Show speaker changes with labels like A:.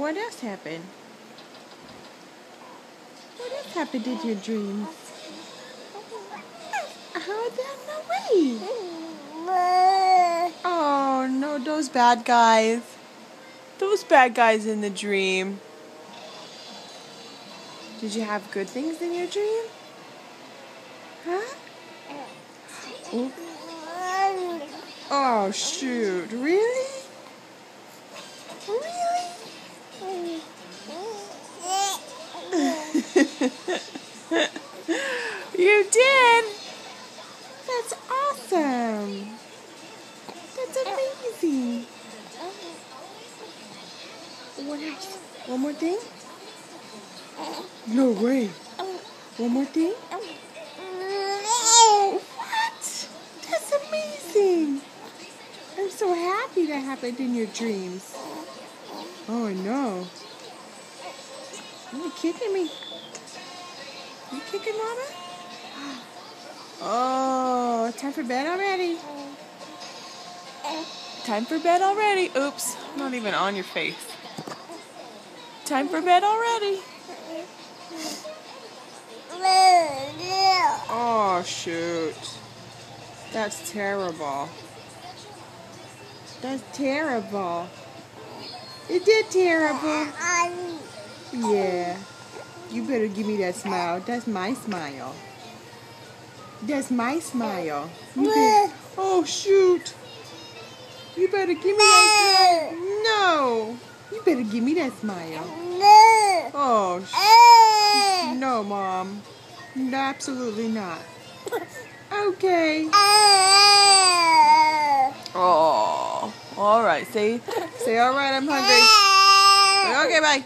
A: what else happened? What else happened in your dreams? How that no way? Oh no, those bad guys. Those bad guys in the dream. Did you have good things in your dream? Huh? Oh shoot, really? Really? You did? That's awesome. That's amazing. What else? One more thing? No way. One more thing? What? That's amazing. I'm so happy that happened in your dreams. Oh, I know. Are you kicking me? You kicking Mama? Oh, time for bed already. Time for bed already. Oops, not even on your face. Time for bed already. Oh, shoot. That's terrible. That's terrible. Is that terrible? Yeah. You better give me that smile. That's my smile. That's my smile. Oh, shoot. You better give me that smile. No. You better give me that smile. Oh, no, Mom. No, absolutely not. Okay. Oh, all right. Say, all right, I'm hungry. Okay, bye.